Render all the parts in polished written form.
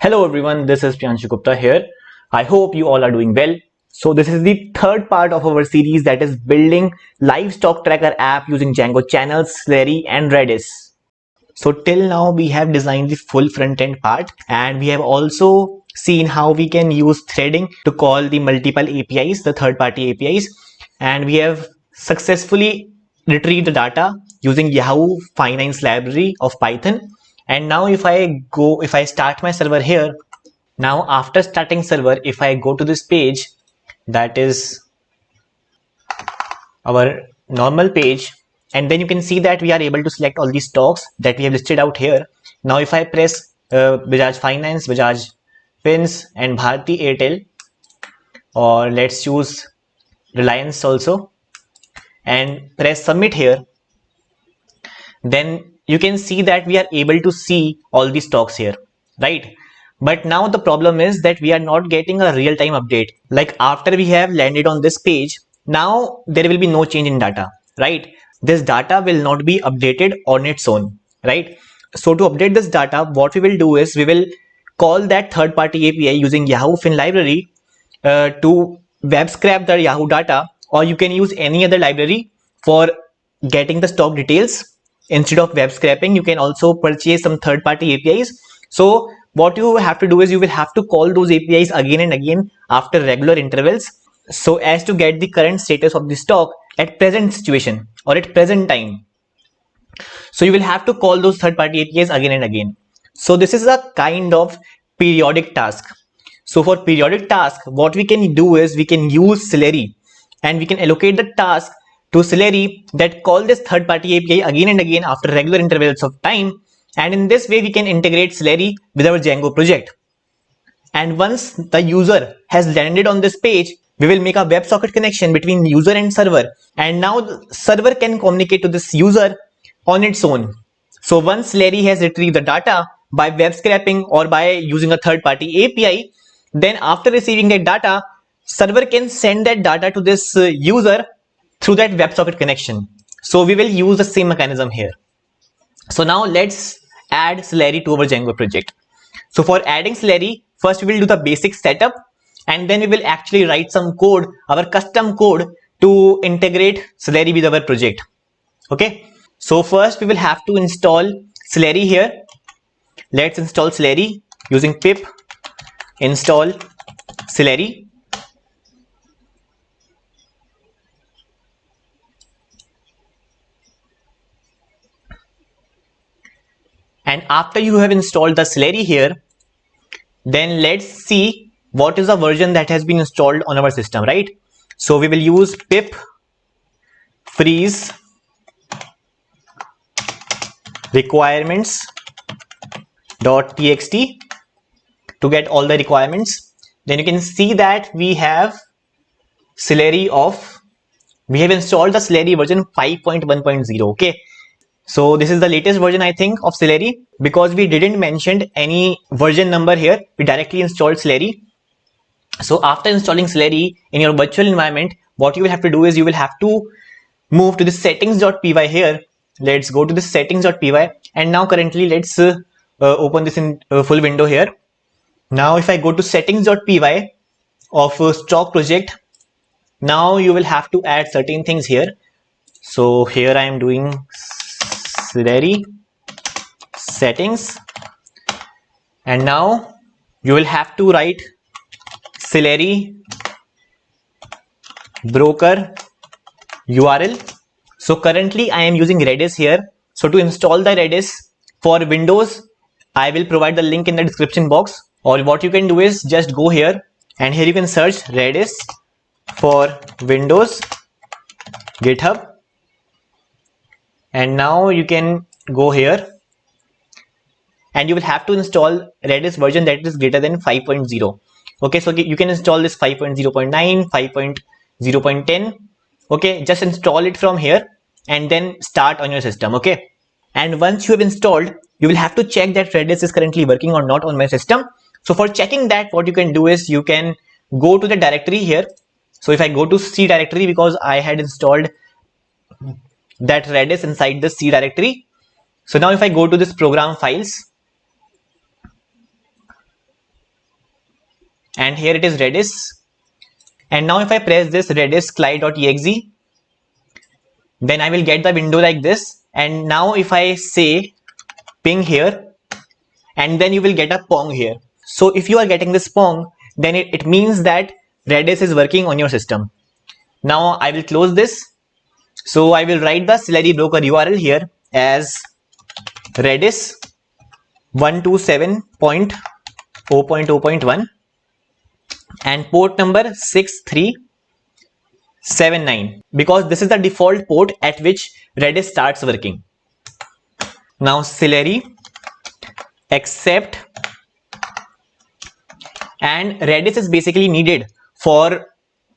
Hello everyone, this is Priyanshu Gupta here. I hope you all are doing well. So this is the third part of our series, that is building live stock tracker app using Django channels, Slurry and Redis. So till now we have designed the full front end part, and we have also seen how we can use threading to call the multiple APIs, the third party APIs, and we have successfully retrieved the data using Yahoo Finance library of Python. And now if I start my server here, now after starting server, if I go to this page, that is our normal page, and then you can see that we are able to select all these stocks that we have listed out here. Now if I press Bajaj Finance, Bajaj Fins and Bharti Airtel, or let's choose Reliance also, and press submit here, then you can see that we are able to see all the stocks here, right? But now the problem is that we are not getting a real-time update. Like after we have landed on this page, now there will be no change in data, right? This data will not be updated on its own, right? So to update this data, what we will do is we will call that third-party API using Yahoo Fin library to web scrape the Yahoo data, or you can use any other library for getting the stock details. Instead of web scraping, you can also purchase some third-party APIs. So what you have to do is you will have to call those APIs again and again after regular intervals, so as to get the current status of the stock at present situation or at present time. So you will have to call those third-party APIs again and again. So this is a kind of periodic task. So for periodic task, what we can do is we can use Slurry, and we can allocate the task to Slurry that call this third-party API again and again after regular intervals of time. And in this way, we can integrate Slurry with our Django project. And once the user has landed on this page, we will make a WebSocket connection between user and server. And now the server can communicate to this user on its own. So once Slurry has retrieved the data by web scraping or by using a third-party API, then after receiving that data, server can send that data to this user through that WebSocket connection. So we will use the same mechanism here. So now let's add Slurry to our Django project. So for adding Slurry, first we will do the basic setup, and then we will actually write some code, our custom code, to integrate Slurry with our project. Okay. So first we will have to install Slurry here. Let's install Slurry using pip install Slurry. And after you have installed the Slurry here, then let's see what is the version that has been installed on our system, right? So we will use pip freeze requirements.txt to get all the requirements. Then you can see that we have Slurry we have installed the Slurry version 5.1.0. okay, so this is the latest version, I think, of Slurry. Because we didn't mention any version number here, we directly installed Slurry. So after installing Slurry in your virtual environment, what you will have to do is you will have to move to the settings.py here. Let's go to the settings.py, and now currently let's open this in full window here. Now if I go to settings.py of stock project, now you will have to add certain things here. So here I am doing Slurry settings, and now you will have to write Slurry broker URL. So currently I am using Redis here. So to install the Redis for Windows, I will provide the link in the description box. Or what you can do is just go here, and here you can search Redis for Windows GitHub, and now you can go here, and you will have to install Redis version that is greater than 5.0. okay, so you can install this 5.0.9, 5.0.10. okay, just install it from here and then start on your system. Okay, and once you have installed, you will have to check that Redis is currently working or not on my system. So for checking that, what you can do is you can go to the directory here. So if I go to C directory, because I had installed that Redis inside the C directory. So now if I go to this program files, and here it is Redis. And now if I press this redis cli.exe, then I will get the window like this. And now if I say ping here, and then you will get a pong here. So if you are getting this pong, then it means that Redis is working on your system. Now I will close this. So I will write the Celery broker URL here as Redis 127.0.0.1 and port number 6379, because this is the default port at which Redis starts working. Now Celery accept, and Redis is basically needed for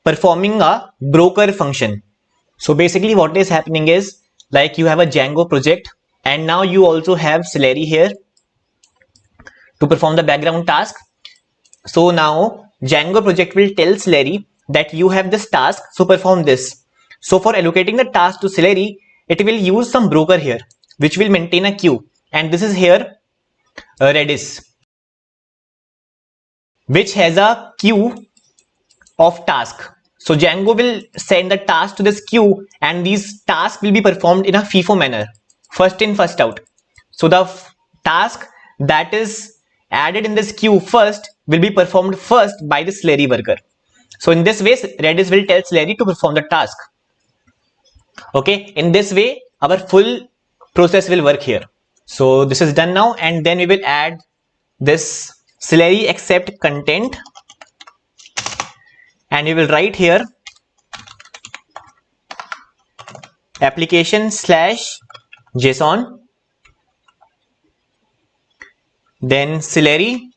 performing a broker function. So basically what is happening is, like, you have a Django project and now you also have Celery here to perform the background task. So now Django project will tell Celery that you have this task, so perform this. So for allocating the task to Celery, it will use some broker here which will maintain a queue, and this is here Redis, which has a queue of task. So Django will send the task to this queue, and these tasks will be performed in a FIFO manner, first in first out. So the task that is added in this queue first will be performed first by the Celery worker. So in this way Redis will tell Celery to perform the task. Okay, in this way our full process will work here. So this is done now, and then we will add this Celery accept content, and we will write here application/JSON, then Celery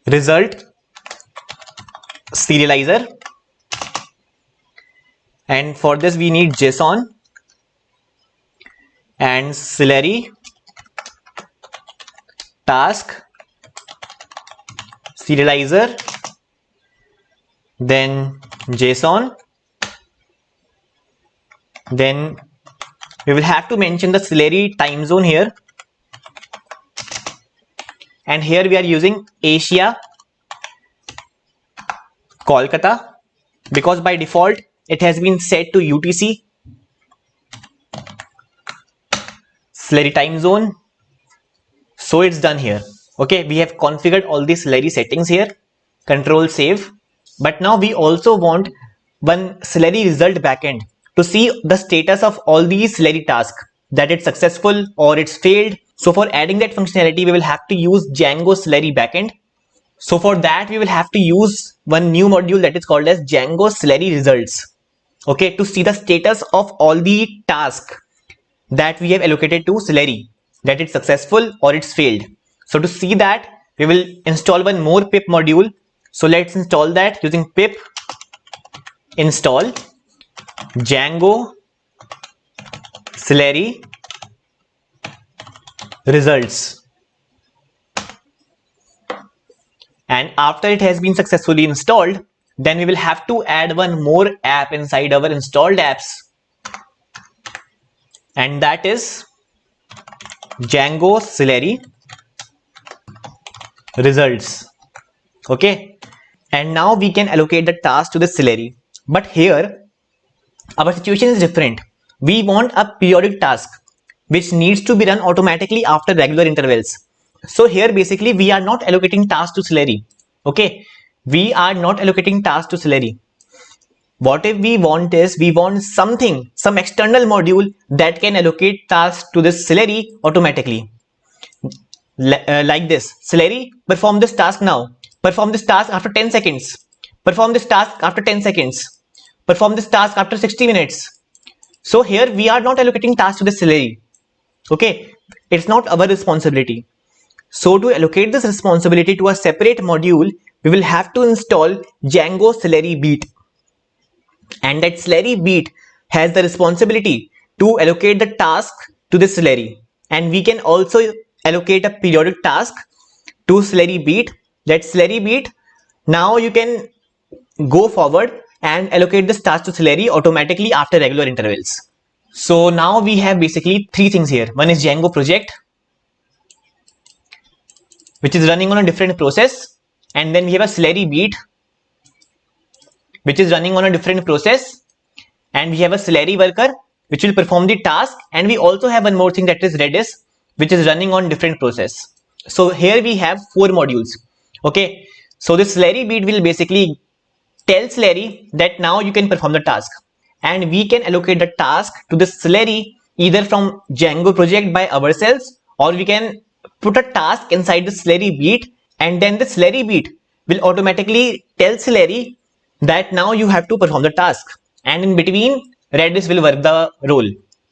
result serializer, and for this we need JSON and Celery task serializer, then JSON, then we will have to mention the Celery time zone here, and here we are using Asia Kolkata because by default it has been set to UTC. Celery time zone, so it's done here. Okay, we have configured all these Celery settings here. Control save. But now we also want one Celery result backend to see the status of all these Celery tasks, that it's successful or it's failed. So for adding that functionality, we will have to use Django Celery backend. So for that, we will have to use one new module that is called as Django Celery results. Okay, to see the status of all the tasks that we have allocated to Celery, that it's successful or it's failed. So to see that, we will install one more pip module. So let's install that using pip install Django Celery results. And after it has been successfully installed, then we will have to add one more app inside our installed apps, and that is Django Celery results. Okay, and now we can allocate the task to the Celery. But here our situation is different. We want a periodic task which needs to be run automatically after regular intervals. So here basically we are not allocating tasks to Celery. Okay, we are not allocating tasks to Celery. What if we want is, we want something, some external module that can allocate tasks to this Celery automatically. Like this, Celery, perform this task now. Perform this task after 10 seconds. Perform this task after 10 seconds. Perform this task after 60 minutes. So here we are not allocating tasks to the Celery. Okay, it's not our responsibility. So to allocate this responsibility to a separate module, we will have to install Django Celery Beat. And that Celery Beat has the responsibility to allocate the task to the Celery. And we can also allocate a periodic task to Celery Beat. That Celery Beat, now you can go forward and allocate this task to Celery automatically after regular intervals. So now we have basically three things here. One is Django project, which is running on a different process, and then we have a Celery beat which is running on a different process, and we have a Celery worker which will perform the task, and we also have one more thing, that is Redis, which is running on different process. So here we have 4 modules. Okay, so this Celery beat will basically tell Celery that now you can perform the task, and we can allocate the task to the Celery either from Django project by ourselves, or we can put a task inside the Celery beat, and then the Celery beat will automatically tell Celery that now you have to perform the task, and in between Redis will work the role.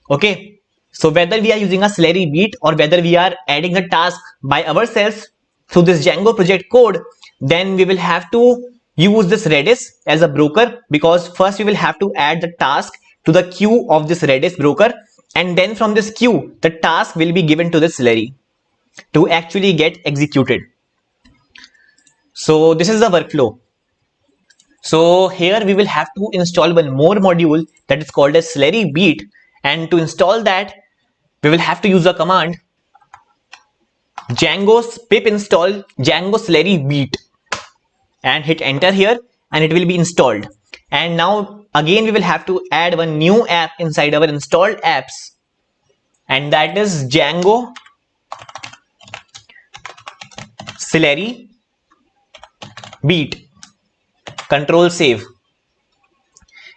Okay, so whether we are using a Celery beat or whether we are adding a task by ourselves through this Django project code, then we will have to use this Redis as a broker, because first we will have to add the task to the queue of this Redis broker, and then from this queue the task will be given to the Celery to actually get executed. So this is the workflow. So here we will have to install one more module that is called as Celery beat, and to install that we will have to use the command Django pip install Django Celery beat and hit enter here, and it will be installed. And now again we will have to add one new app inside our installed apps, and that is Django Celery beat. Control save,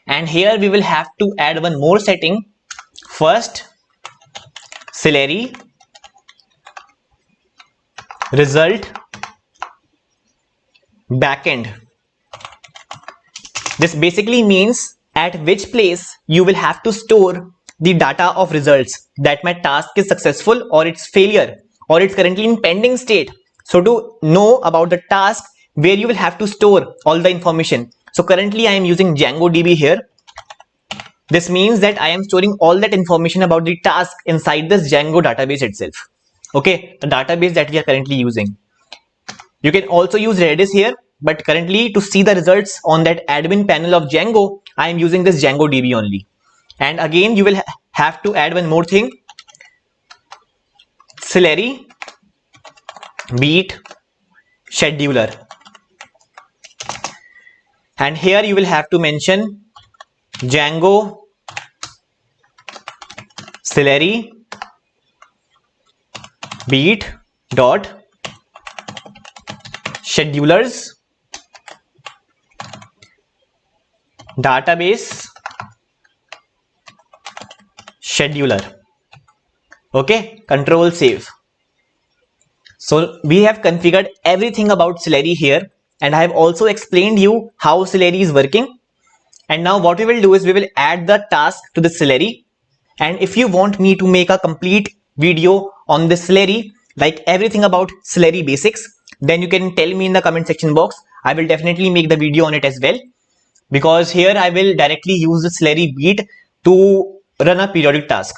and here we will have to add one more setting. First, Celery result backend. This basically means at which place you will have to store the data of results, that my task is successful or it's failure or it's currently in pending state. So to know about the task, where you will have to store all the information. So currently I am using DjangoDB here. This means that I am storing all that information about the task inside this Django database itself. Okay, the database that we are currently using. You can also use Redis here, but currently to see the results on that admin panel of Django, I am using this DjangoDB only. And again, you will have to add one more thing. Celery beat scheduler. And here you will have to mention Django Celery beat dot schedulers database scheduler. Okay, control save. So we have configured everything about Celery here, and I have also explained you how Celery is working. And now what we will do is we will add the task to the Celery. And if you want me to make a complete video on the Celery, like everything about Celery basics, then you can tell me in the comment section box. I will definitely make the video on it as well, because here I will directly use the Celery beat to run a periodic task.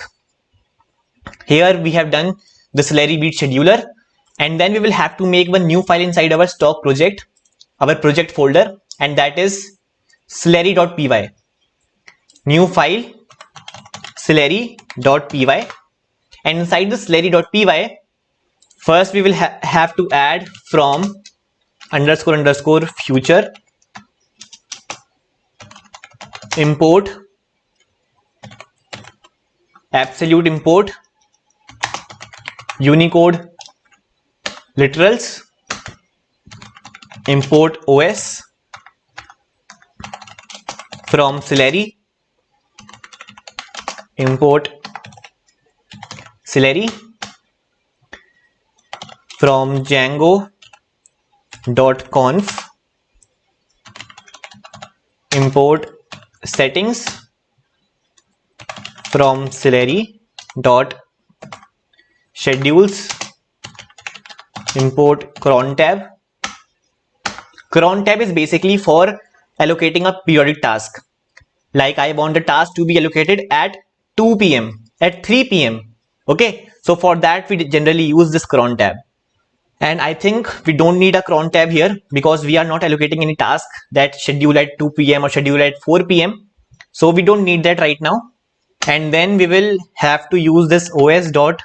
Here we have done the Celery beat scheduler, and then we will have to make one new file inside our stock project, our project folder, and that is celery.py. New file celery.py, and inside the celery.py, first we will have to add from __ future import absolute import Unicode literals import OS from Celery import Celery from Django.conf import settings from Celery.schedules import cron tab. Cron tab is basically for allocating a periodic task. Like I want the task to be allocated at 2 p.m. at 3 p.m. Okay, so for that we generally use this cron tab. And I think we don't need a cron tab here, because we are not allocating any task that schedule at 2 p.m. or schedule at 4 p.m. So we don't need that right now. And then we will have to use this os.environ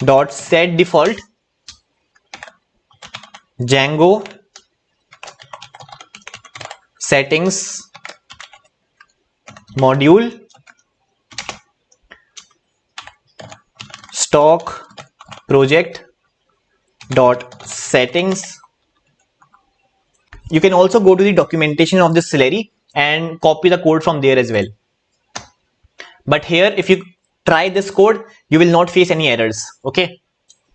dot set default Django settings module stock project dot settings. You can also go to the documentation of this Celery and copy the code from there as well. But here, if you try this code, you will not face any errors. Okay.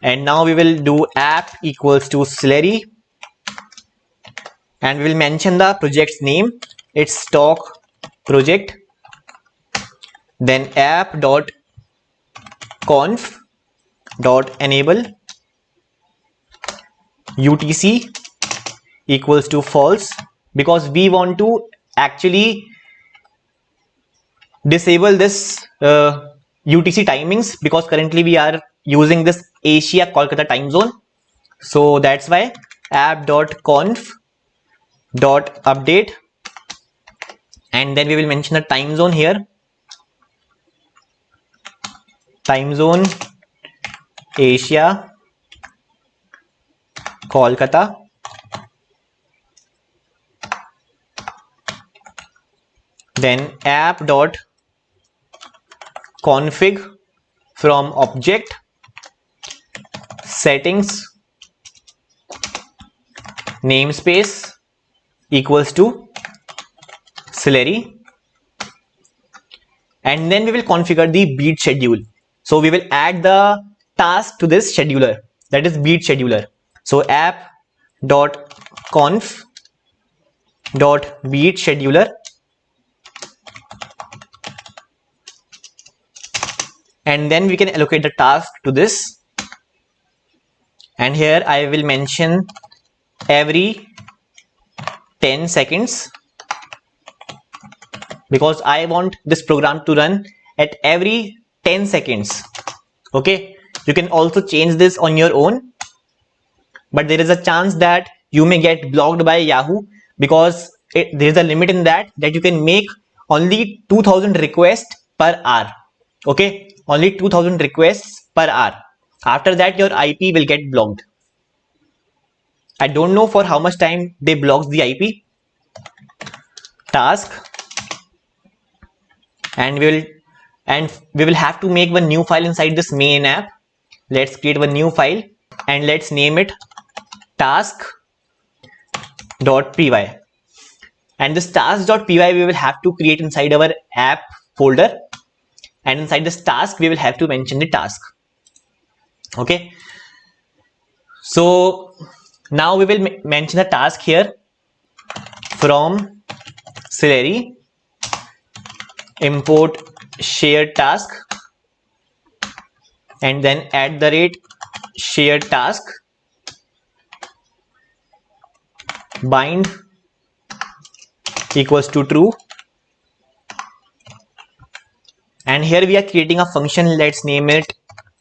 And now we will do app equals to Celery, and we will mention the project's name. It's stock project. Then app dot conf dot enable UTC equals to false, because we want to actually disable this UTC timings, because currently we are using this Asia Kolkata time zone. So that's why app.conf dot update, and then we will mention the time zone here, time zone Asia Kolkata. Then app dot config from object settings namespace equals to Celery, and then we will configure the beat schedule. So we will add the task to this scheduler, that is beat scheduler. So app dot conf dot beat scheduler, and then we can allocate the task to this. And here I will mention every 10 seconds, because I want this program to run at every 10 seconds. Okay, you can also change this on your own, but there is a chance that you may get blocked by Yahoo, because there is a limit in that you can make only 2000 requests per hour. Okay, only 2000 requests per hour. After that your IP will get blocked. I don't know for how much time they block the IP. Task, and we will have to make one new file inside this main app. Let's create one new file and let's name it task.py, and this task.py we will have to create inside our app folder, and inside this task we will have to mention the task. Okay, so now we will mention the task here from Celery import shared task, and then @shared task bind equals to true. And here we are creating a function. Let's name it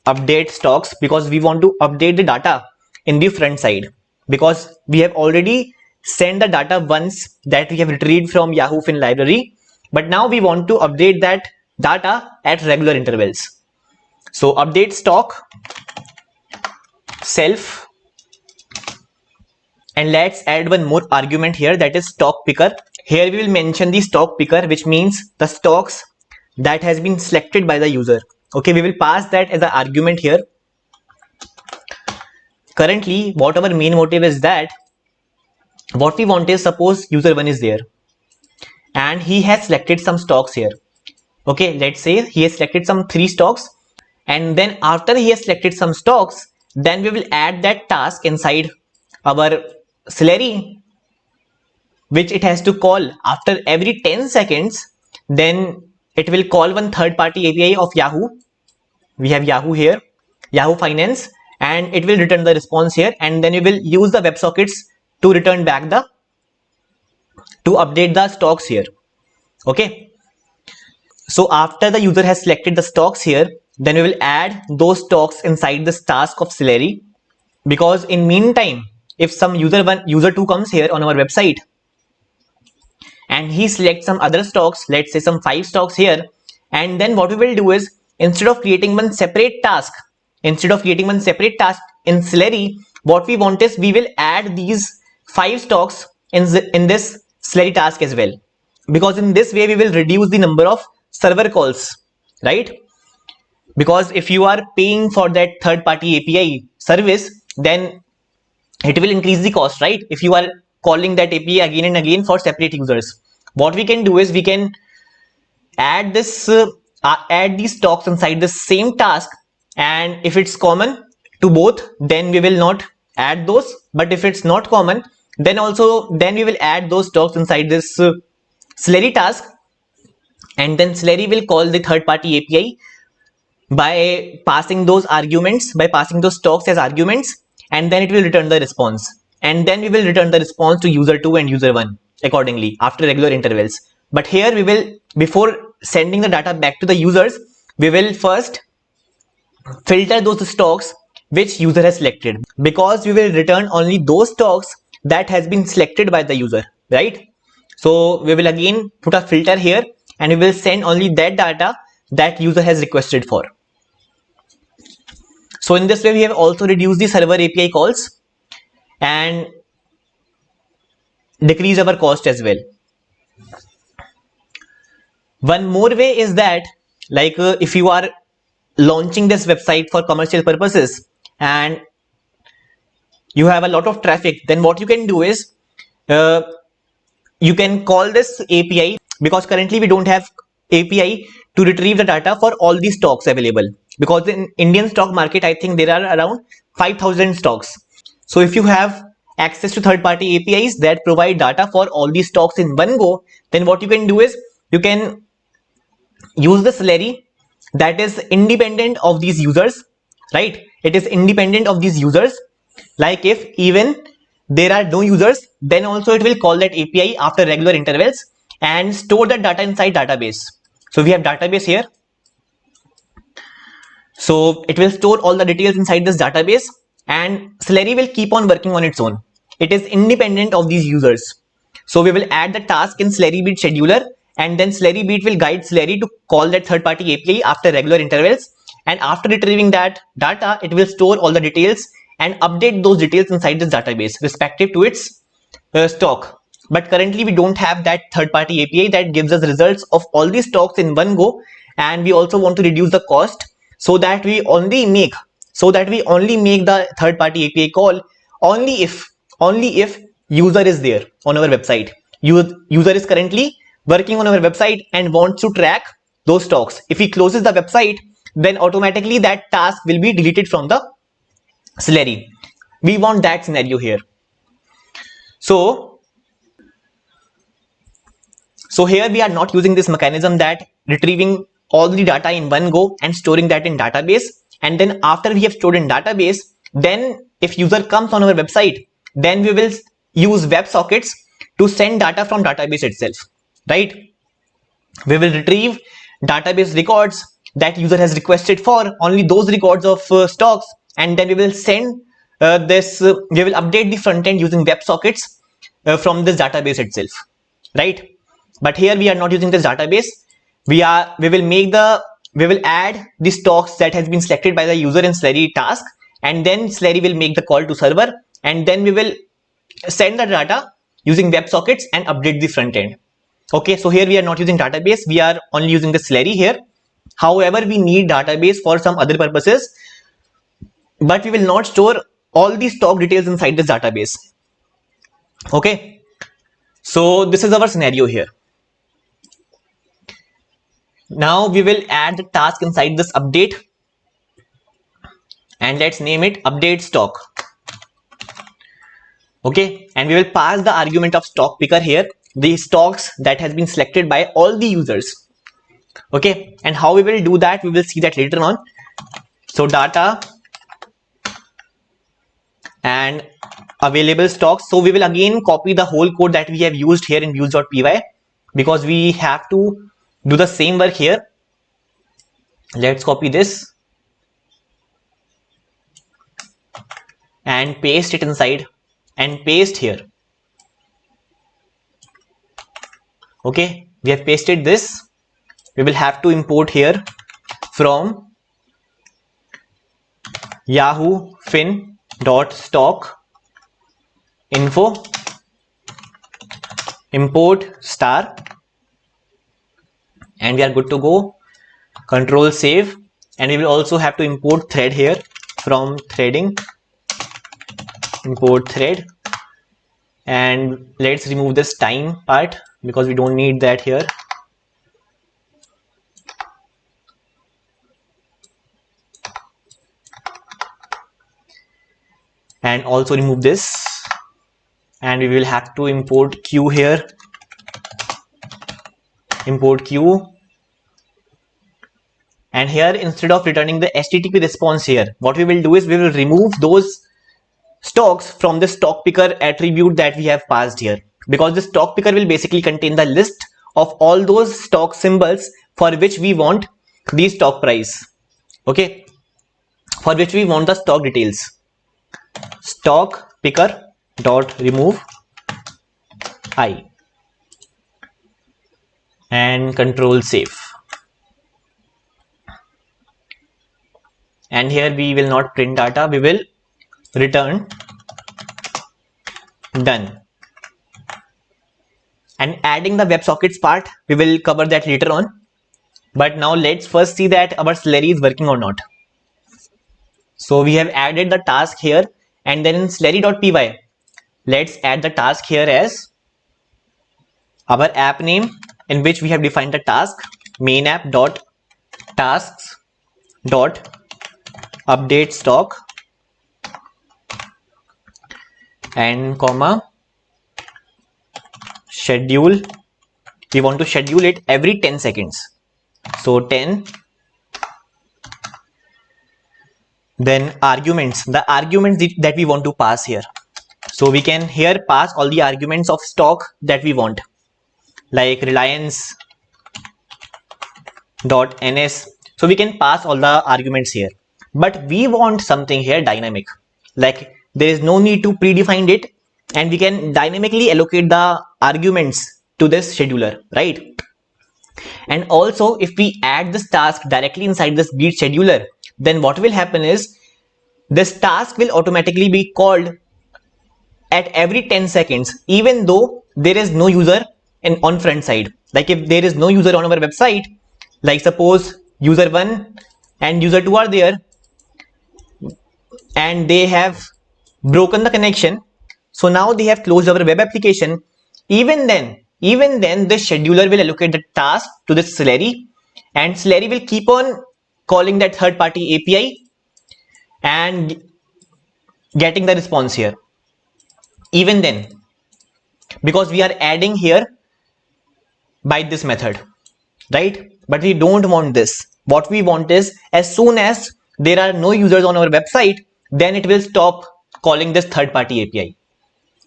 update stocks, because we want to update the data in the front side, because we have already sent the data once that we have retrieved from Yahoo Fin library, but now we want to update that data at regular intervals. So update stock self, and let's add one more argument here, that is stock picker. Here we will mention the stock picker, which means the stocks that has been selected by the user. Okay, we will pass that as an argument here. Currently what our main motive is that what we want is, suppose user 1 is there and he has selected some stocks here. Okay, let's say he has selected some 3 stocks, and then after he has selected some stocks, then we will add that task inside our Celery, which it has to call after every 10 seconds. Then it will call one third-party API of Yahoo. We have Yahoo here, Yahoo Finance, and it will return the response here, and then we will use the WebSockets to return back to update the stocks here. Okay, so after the user has selected the stocks here, then we will add those stocks inside this task of Celery, because in meantime, if some user 2 comes here on our website and he selects some other stocks, let's say some 5 stocks here, and then what we will do is, instead of creating one separate task instead of creating one separate task in Celery, what we want is we will add these 5 stocks in this Celery task as well, because in this way we will reduce the number of server calls, right? Because if you are paying for that third party API service, then it will increase the cost, right? If you are calling that API again and again for separate users, what we can do is we can add these stocks inside the same task, and if it's common to both, then we will not add those. But if it's not common, then we will add those stocks inside this Celery task, and then Celery will call the third party API by passing those stocks as arguments, and then it will return the response, and then we will return the response to user 2 and user 1 accordingly after regular intervals. But here we will, before sending the data back to the users, we will first filter those stocks which user has selected, because we will return only those stocks that has been selected by the user, right? So we will again put a filter here, and we will send only that data that user has requested for. So in this way we have also reduced the server API calls and decrease our cost as well. One more way is that, like if you are launching this website for commercial purposes and you have a lot of traffic, then what you can do is you can call this API, because currently we don't have API to retrieve the data for all these stocks available, because in Indian stock market I think there are around 5,000 stocks. So if you have access to third party APIs that provide data for all these stocks in one go, then what you can do is you can use the Celery that is independent of these users, right? It is independent of these users. Like if even there are no users, then also it will call that API after regular intervals and store that data inside database. So we have database here, so it will store all the details inside this database, and Celery will keep on working on its own. It is independent of these users. So we will add the task in Celery Beat scheduler, and then Celery Beat will guide Celery to call that third party API after regular intervals, and after retrieving that data, it will store all the details and update those details inside this database respective to its stock. But currently we don't have that third party API that gives us results of all these stocks in one go, and we also want to reduce the cost, so that we only make the third party API call only if user is there on our website. User is currently working on our website and wants to track those stocks. If he closes the website, then automatically that task will be deleted from the Celery. We want that scenario here. So here we are not using this mechanism that retrieving all the data in one go and storing that in database, and then after we have stored in database, then if user comes on our website, then we will use WebSockets to send data from database itself, right? We will retrieve database records that user has requested for, only those records of stocks, and then we will send we will update the front end using WebSockets from this database itself, right? But here we are not using this database. We will add the stocks that has been selected by the user in Celery task, and then Celery will make the call to server, and then we will send the data using WebSockets and update the front end. Okay, so here we are not using database, we are only using the Celery here. However, we need database for some other purposes, but we will not store all the stock details inside this database. Okay, so this is our scenario here. Now we will add the task inside this update, and let's name it update stock. Okay, and we will pass the argument of stock picker here, the stocks that has been selected by all the users. Okay, and how we will do that, we will see that later on. So data and available stocks. So we will again copy the whole code that we have used here in views.py, because we have to do the same work here. Let's copy this and paste it inside and paste here. Okay, we have pasted this. We will have to import here from Yahoo Fin dot stock info, import star, and we are good to go. Control save, and we will also have to import thread here from threading, import thread, and let's remove this time part because we don't need that here. And also remove this, and we will have to import queue here, import queue. And here, instead of returning the HTTP response here, what we will do is we will remove those stocks from the stock picker attribute that we have passed here, because the stock picker will basically contain the list of all those stock symbols for which we want the stock price, okay, for which we want the stock details. Stock picker dot remove I, and control save. And here we will not print data, we will return done. And adding the WebSockets part, we will cover that later on. But now let's first see that our Slurry is working or not. So we have added the task here, and then in slurry.py, let's add the task here as our app name, in which we have defined the task main app dot tasks dot update stock, and comma schedule. We want to schedule it every 10 seconds. So 10. Then arguments, the arguments that we want to pass here. So we can here pass all the arguments of stock that we want, like Reliance dot ns. So we can pass all the arguments here, but we want something here dynamic, like there is no need to predefine it, and we can dynamically allocate the arguments to this scheduler, right? And also, if we add this task directly inside this Git scheduler, then what will happen is this task will automatically be called at every 10 seconds, even though there is no user on front side. Like if there is no user on our website, like suppose user 1 and user 2 are there and they have broken the connection, so now they have closed our web application, even then the scheduler will allocate the task to this Slurry, and Slurry will keep on calling that third-party API and getting the response here, even then, because we are adding here by this method, right? But we don't want this. What we want is, as soon as there are no users on our website, then it will stop calling this third-party API.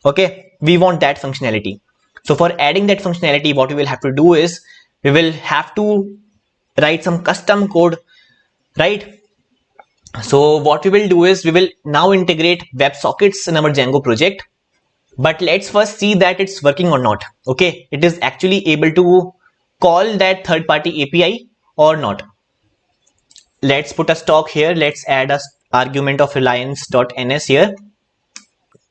Okay, we want that functionality. So for adding that functionality, what we will have to do is we will have to write some custom code, right? So what we will do is we will now integrate WebSockets in our Django project, but let's first see that it's working or not. Okay, it is actually able to call that third-party API or not. Let's put a stock here. Let's add a argument of reliance.ns here,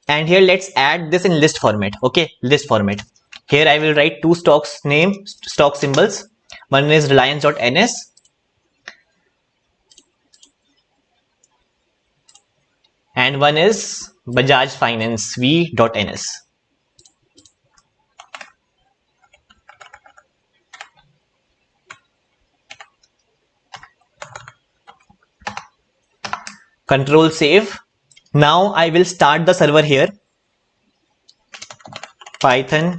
and here let's add this in list format. Okay, list format. Here I will write two stocks name, stock symbols. One is reliance.ns and one is Bajaj Finance v.ns. Control save. Now I will start the server here. Python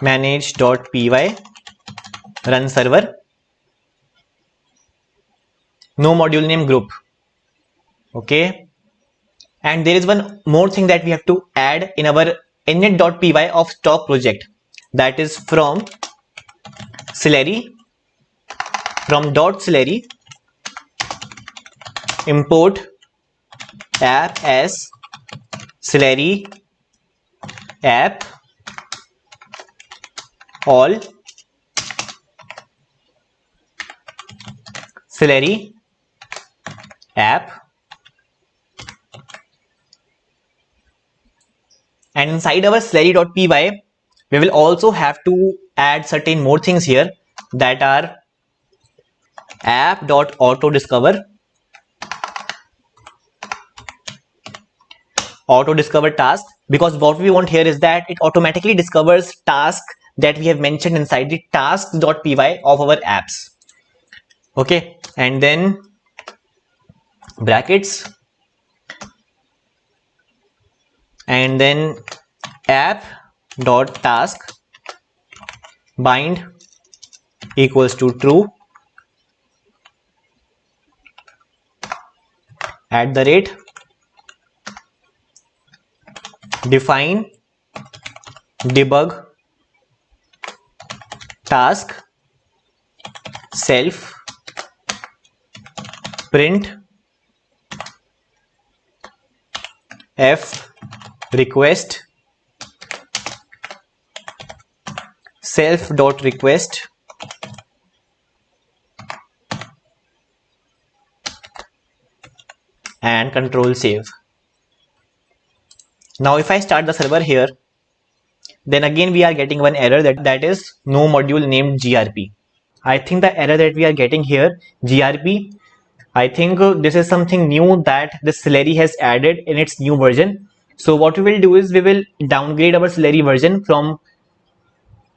manage.py run server. No module name group. Okay. And there is one more thing that we have to add in our init.py of stock project. That is from Slurry, from .slurry import app as Slurry app all Slurry app And inside our Slurry.py, we will also have to add certain more things here that are app.auto-discover task, because what we want here is that it automatically discovers task that we have mentioned inside the tasks.py of our apps. Okay, and then brackets, and then app.task bind equals to true @ define debug task self print f request self.request and control save. Now if I start the server here, then again we are getting one error that is no module named grp. I think the error that we are getting here, grp, I think this is something new that the Slurry has added in its new version. So what we will do is we will downgrade our Slurry version from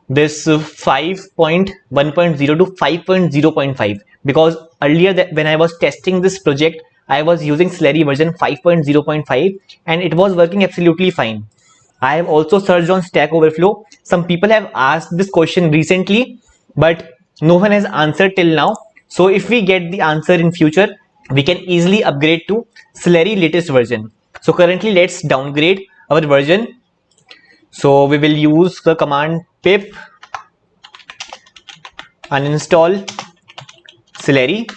this 5.1.0 to 5.0.5, because earlier when I was testing this project, I was using Slurry version 5.0.5 and it was working absolutely fine. I have also searched on Stack Overflow. Some people have asked this question recently, but no one has answered till now. So if we get the answer in future, we can easily upgrade to Slurry latest version. So currently let's downgrade our version. So we will use the command pip uninstall Slurry,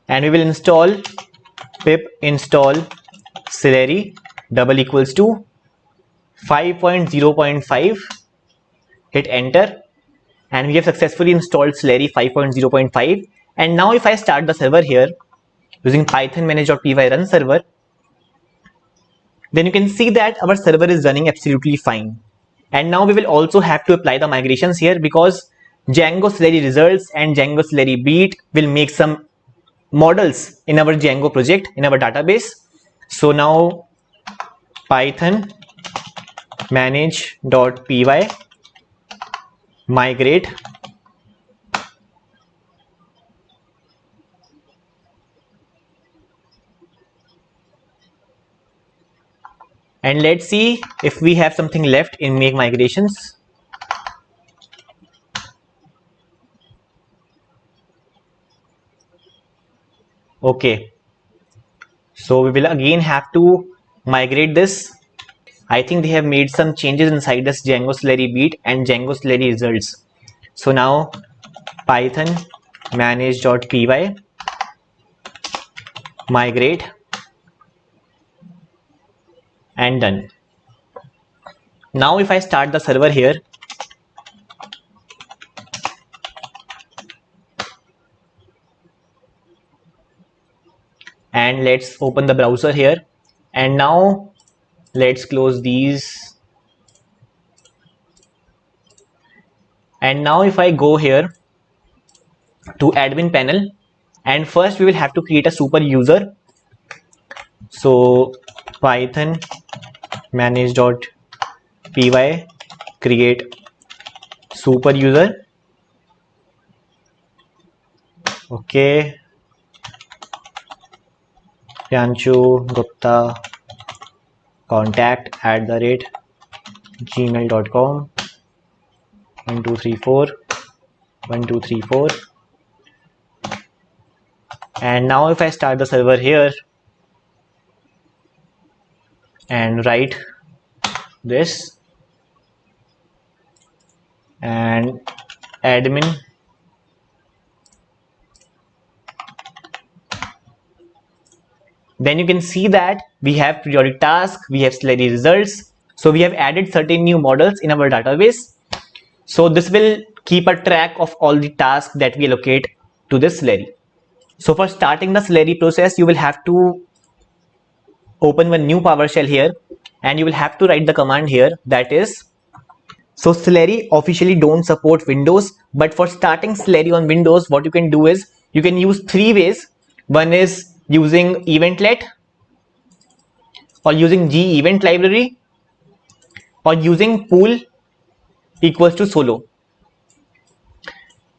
and we will install pip install Slurry double equals to 5.0.5. hit enter, and we have successfully installed Slurry 5.0.5. and now if I start the server here using python manage.py run server, then you can see that our server is running absolutely fine. And now we will also have to apply the migrations here, because Django Slurry results and Django Slurry beat will make some models in our Django project in our database. So now python manage.py migrate and let's see if we have something left in make migrations. Okay, so we will again have to migrate this. I think they have made some changes inside this Django Slurry beat and Django Slurry results. So now python manage.py migrate and done. Now if I start the server here, and let's open the browser here, and now let's close these, and now if I go here to admin panel, and first we will have to create a super user. So python manage.py create super user. Okay, Priyanshu Gupta contact @gmail.com 1234 and now if I start the server here and write this and admin, then you can see that we have periodic task, we have Slurry results. So we have added certain new models in our database. So this will keep a track of all the tasks that we allocate to this Slurry. So for starting the Slurry process, you will have to open one new PowerShell here, and you will have to write the command here, that is, so Celery officially don't support Windows, but for starting Celery on Windows, what you can do is you can use three ways. One is using Eventlet, or using G event library, or using pool equals to solo.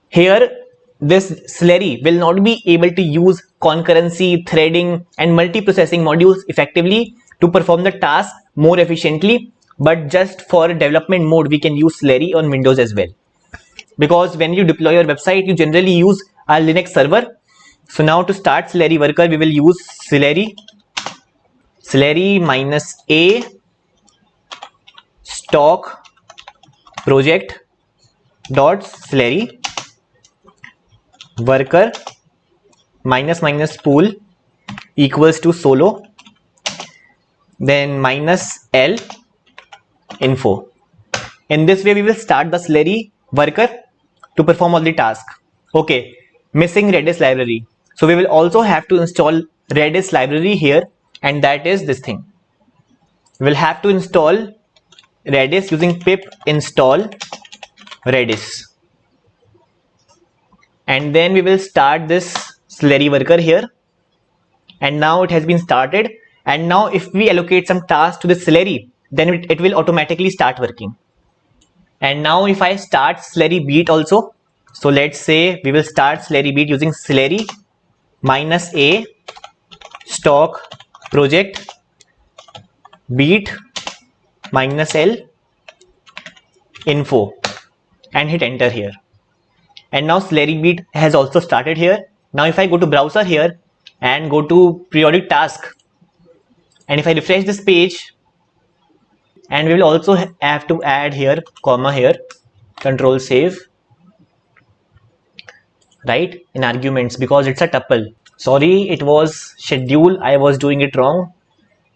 Here this Celery will not be able to use concurrency, threading and multiprocessing modules effectively to perform the task more efficiently, but just for development mode we can use Celery on Windows as well, because when you deploy your website you generally use a Linux server. So now to start Celery worker we will use Celery -a stock project dot Celery worker -pool equals to solo, then -l info. In this way we will start the Celery worker to perform all the tasks. Okay, missing Redis library, so we will also have to install Redis library here, and that is this thing. We will have to install Redis using pip install Redis, and then we will start this Celery worker here, and now it has been started. And now if we allocate some tasks to the Celery, then it will automatically start working. And now if I start Celery beat also, so let's say we will start Celery beat using Celery -a stock project beat -l info, and hit enter here. And now Celery beat has also started here. Now if I go to browser here and go to periodic task, and if I refresh this page, and we will also have to add here comma here, control save, right, in arguments, because it's a tuple. Sorry, it was schedule, I was doing it wrong.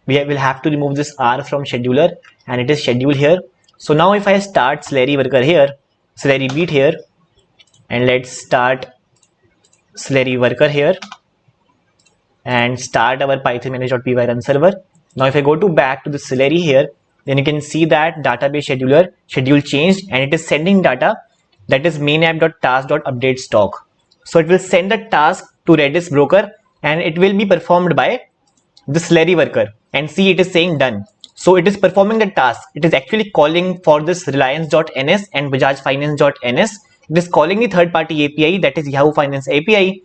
We will have to remove this R from scheduler, and it is schedule here. So now if I start Celery worker here, Celery beat here, and let's start Celery worker here and start our python manage.py run server. Now if I go to back to the Celery here, then you can see that database scheduler schedule changed, and it is sending data, that is main app.task.update stock. So it will send the task to Redis broker, and it will be performed by the Celery worker, and see it is saying done. So it is performing the task. It is actually calling for this reliance.ns and Bajaj finance.ns. It is calling the third-party API, that is Yahoo Finance API.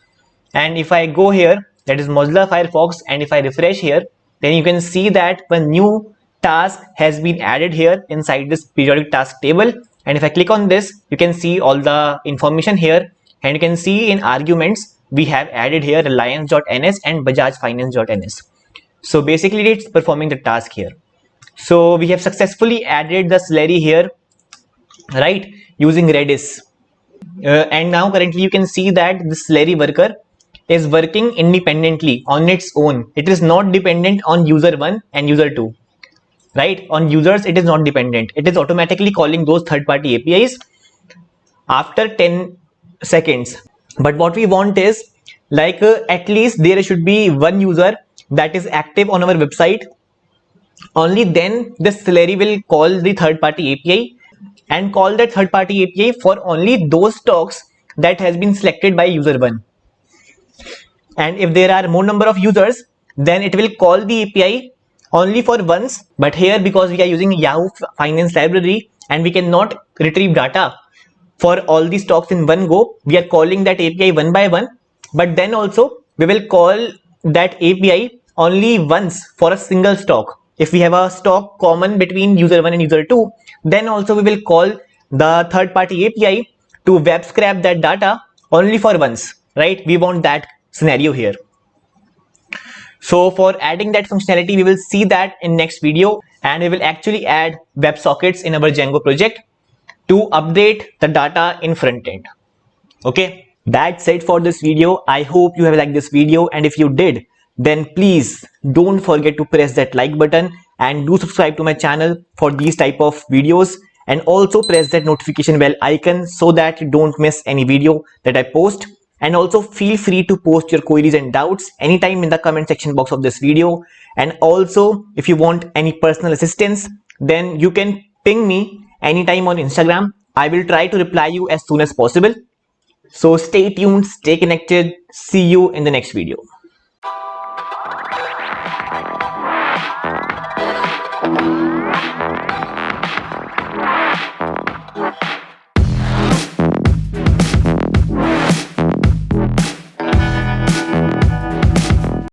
And if I go here, that is Mozilla Firefox, and if I refresh here, then you can see that one new task has been added here inside this periodic task table. And if I click on this, you can see all the information here, and you can see in arguments we have added here reliance.ns and Bajaj finance.ns. So basically it's performing the task here. So we have successfully added the Celery here, right, using Redis. And now currently you can see that the Celery worker is working independently on its own. It is not dependent on user 1 and user 2, right? On users it is not dependent. It is automatically calling those third-party APIs after 10 seconds. But what we want is, like, at least there should be one user that is active on our website. Only then the Celery will call the third-party API, and call that third-party API for only those stocks that has been selected by user 1. And if there are more number of users, then it will call the API only for once. But here, because we are using Yahoo Finance library and we cannot retrieve data for all the stocks in one go, we are calling that API one by one. But then also we will call that API only once for a single stock. If we have a stock common between user 1 and user 2, then also we will call the third-party API to web scrap that data only for once, right? We want that scenario here. So for adding that functionality, we will see that in next video, and we will actually add WebSockets in our Django project to update the data in front end. Okay, that's it for this video. I hope you have liked this video, and if you did, then please don't forget to press that like button, and do subscribe to my channel for these type of videos, and also press that notification bell icon so that you don't miss any video that I post. And also feel free to post your queries and doubts anytime in the comment section box of this video. And also if you want any personal assistance, then you can ping me anytime on Instagram. I will try to reply you as soon as possible. So stay tuned, stay connected. See you in the next video.